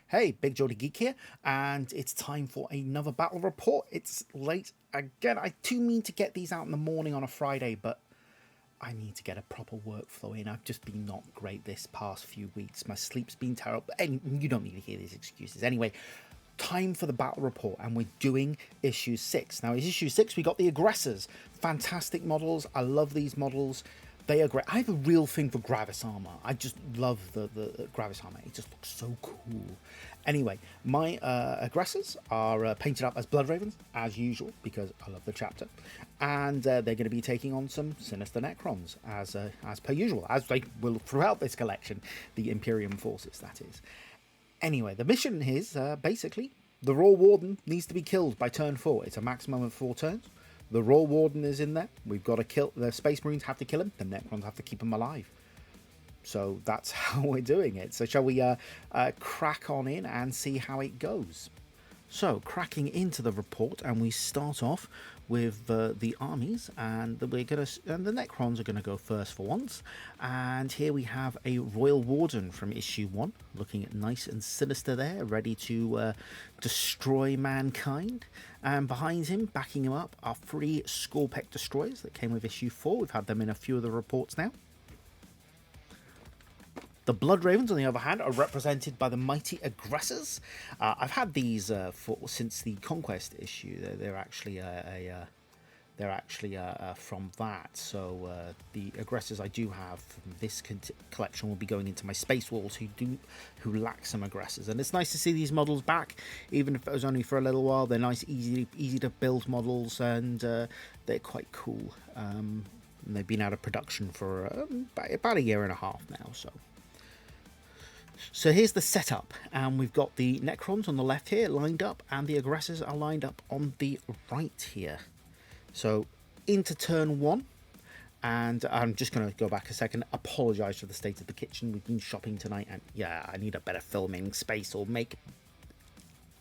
Hey, Big Jody Geek here, and it's time for another battle report. It's late again. I do mean to get these out in the morning on a Friday, but I need to get a proper workflow in. I've just been not great this past few weeks. My sleep's been terrible, and you don't need to hear these excuses. Anyway, time for the battle report, and we're doing issue 6. Now, in issue 6, we got the Aggressors. Fantastic models. I love these models. They are great. I have a real thing for Gravis armor. I just love the Gravis armor. It just looks so cool. Anyway, my Aggressors are painted up as Blood Ravens, as usual, because I love the chapter. And they're going to be taking on some sinister Necrons, as per usual, as they will throughout this collection, the Imperium forces, that is. Anyway, the mission is basically the Royal Warden needs to be killed by turn 4. It's a maximum of 4 turns. The Royal Warden is in there. We've got to kill... The Space Marines have to kill him. The Necrons have to keep him alive. So that's how we're doing it. So shall we crack on in and see how it goes? So, cracking into the report, and we start off with the armies, and the Necrons are gonna go first for once. And here we have a Royal Warden from issue 1, looking nice and sinister there, ready to destroy mankind. And behind him, backing him up, are 3 Scorpec destroyers that came with issue 4. We've had them in a few of the reports now. The Blood Ravens, on the other hand, are represented by the mighty Aggressors. I've had these since the Conquest issue. They're actually from that. So the Aggressors I do have from this collection will be going into my Space Wolves who lack some Aggressors. And it's nice to see these models back, even if it was only for a little while. They're nice, easy to build models, and they're quite cool. And they've been out of production for about a year and a half now. So here's the setup, and we've got the Necrons on the left here lined up, and the Aggressors are lined up on the right here. So into turn 1, and I'm just going to go back a second, apologise for the state of the kitchen. We've been shopping tonight, and yeah, I need a better filming space or make...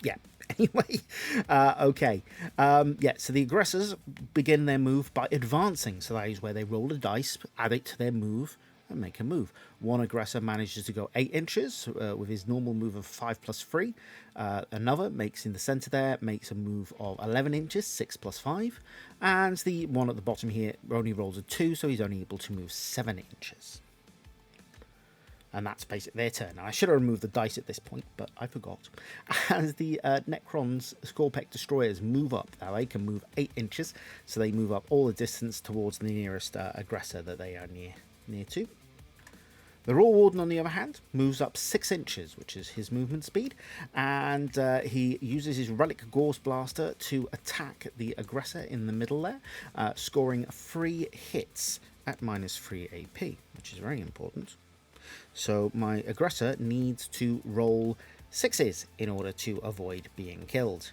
Yeah, anyway, okay. Yeah, so the Aggressors begin their move by advancing, so that is where they roll a dice, add it to their move, and make a move. One Aggressor manages to go 8 inches with his normal move of 5+3. Another makes in the center there, makes a move of 11 inches, 6+5. And the one at the bottom here only rolls a 2, so he's only able to move 7 inches. And that's basically their turn. Now, I should have removed the dice at this point, but I forgot. As the Necrons Scorpec Destroyers move up, now they can move 8 inches, so they move up all the distance towards the nearest Aggressor that they are near to. The Royal Warden, on the other hand, moves up 6 inches, which is his movement speed, and he uses his Relic Gorse Blaster to attack the Aggressor in the middle there, scoring 3 hits at -3 AP, which is very important. So my Aggressor needs to roll 6s in order to avoid being killed.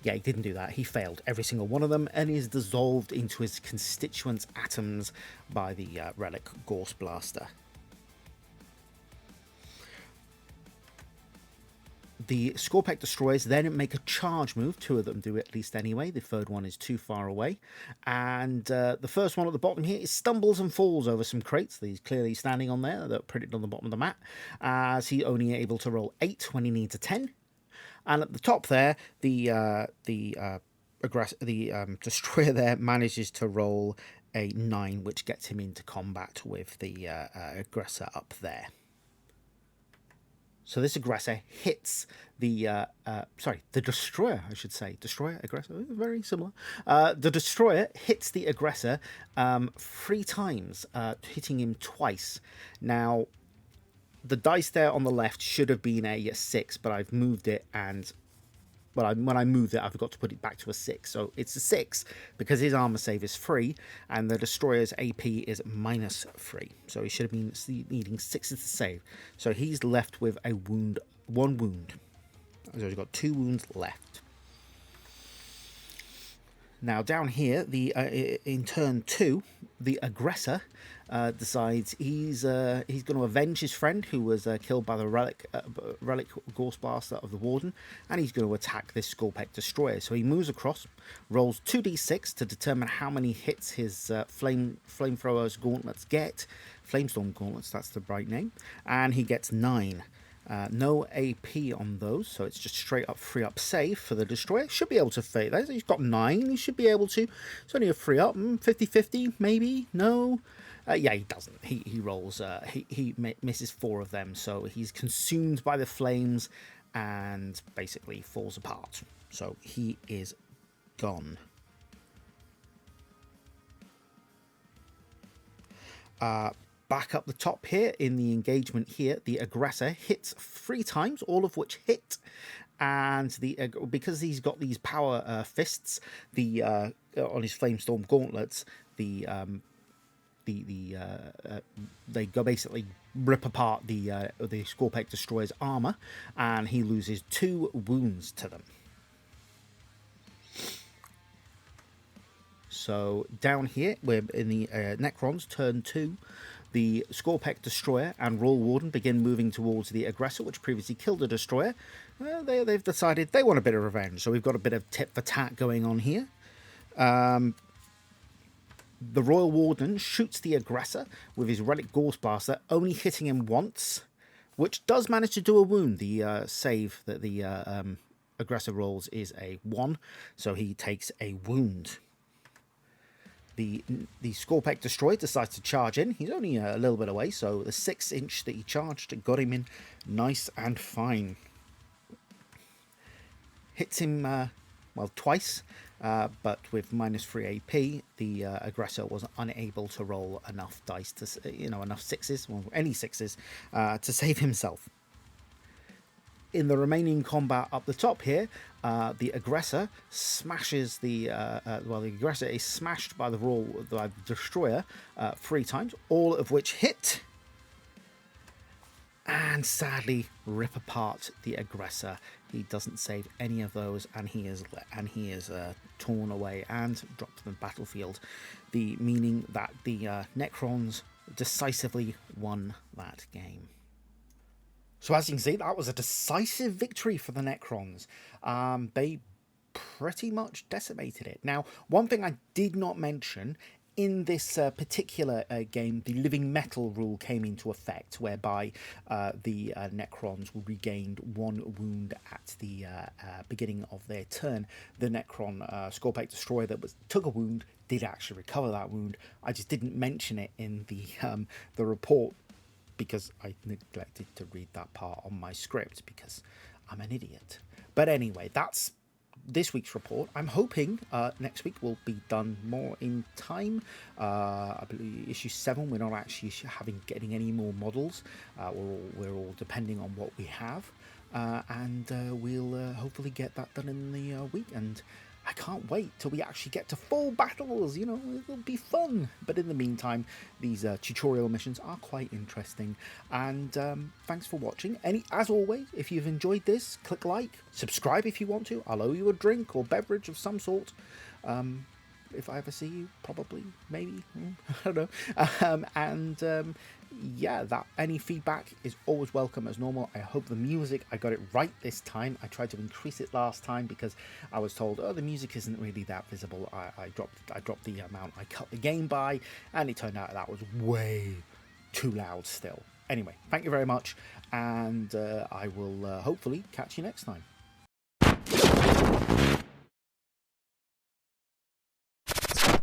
Yeah, he didn't do that. He failed every single one of them and is dissolved into his constituents' atoms by the Relic Gorse Blaster. The Scorpec Destroyers then make a charge move. 2 of them do at least anyway. The third one is too far away. And the first one at the bottom here is stumbles and falls over some crates that he's clearly standing on there that are printed on the bottom of the map, as he's only able to roll 8 when he needs a 10. And at the top there, the destroyer there manages to roll a 9, which gets him into combat with the Aggressor up there. So this Aggressor hits the Destroyer, I should say. Destroyer, Aggressor, very similar. The Destroyer hits the Aggressor 3 times, hitting him twice. Now, the dice there on the left should have been a 6, but I've moved it, and when I moved it, I forgot to put it back to a 6. So it's a 6 because his armor save is 3, and the Destroyer's AP is -3. So he should have been needing 6s to save. So he's left with a wound, 1 wound. So he's got 2 wounds left. Now down here, in turn 2, the Aggressor decides he's going to avenge his friend who was killed by the Relic Gorse Blaster of the Warden, and he's going to attack this Scorpec Destroyer. So he moves across, rolls 2d6 to determine how many hits his Flamethrower's gauntlets get. Flamestorm gauntlets, that's the right name, and he gets 9. No AP on those, so it's just straight up free up save for the destroyer. Should be able to fade that. He's got 9. He should be able to. It's only a free up. 50-50, maybe? No. Yeah, he doesn't. He rolls. He misses 4 of them, so he's consumed by the flames and basically falls apart. So he is gone. Back up the top here in the engagement here, the aggressor hits 3 times, all of which hit, and because he's got these power fists, on his flamestorm gauntlets, they go basically rip apart the Scorpec Destroyer's armor, and he loses 2 wounds to them. So down here, we're in the Necrons, turn 2. The Scorpec Destroyer and Royal Warden begin moving towards the aggressor, which previously killed a destroyer. They've decided they want a bit of revenge, so we've got a bit of tit for tat going on here. The Royal Warden shoots the aggressor with his Relic Gorse Blaster, only hitting him once, which does manage to do a wound. The save that the aggressor rolls is a 1, so he takes a wound. The Scorpec Destroyer decides to charge in. He's only a little bit away, so the 6-inch that he charged got him in nice and fine. Hits him, well, twice, but with -3 AP, the aggressor was unable to roll enough dice to, enough 6s, well, any 6s, to save himself. In the remaining combat up the top here, the aggressor smashes the aggressor is smashed by the destroyer 3 times, all of which hit, and sadly rip apart the aggressor. He doesn't save any of those, and he is torn away and dropped to the battlefield. The meaning that the Necrons decisively won that game. So as you can see, that was a decisive victory for the Necrons. They pretty much decimated it. Now, one thing I did not mention, in this particular game, the living metal rule came into effect, whereby the Necrons regained 1 wound at the beginning of their turn. The Necron Scorpec Destroyer that took a wound did actually recover that wound. I just didn't mention it in the report, because I neglected to read that part on my script because I'm an idiot. But anyway, that's this week's report. I'm hoping next week will be done more in time. I believe issue 7, we're not actually getting any more models. We're all depending on what we have. And we'll hopefully get that done in the week. And I can't wait till we actually get to full battles, it'll be fun. But in the meantime, these tutorial missions are quite interesting. And thanks for watching. As always, if you've enjoyed this, click like, subscribe if you want to. I'll owe you a drink or beverage of some sort. If I ever see you, probably, maybe, I don't know. Yeah, any feedback is always welcome as normal. I hope the music, I got it right this time. I tried to increase it last time because I was told, oh, the music isn't really that visible. I dropped the amount I cut the game by, and it turned out that was way too loud still. Anyway, thank you very much, and I will hopefully catch you next time.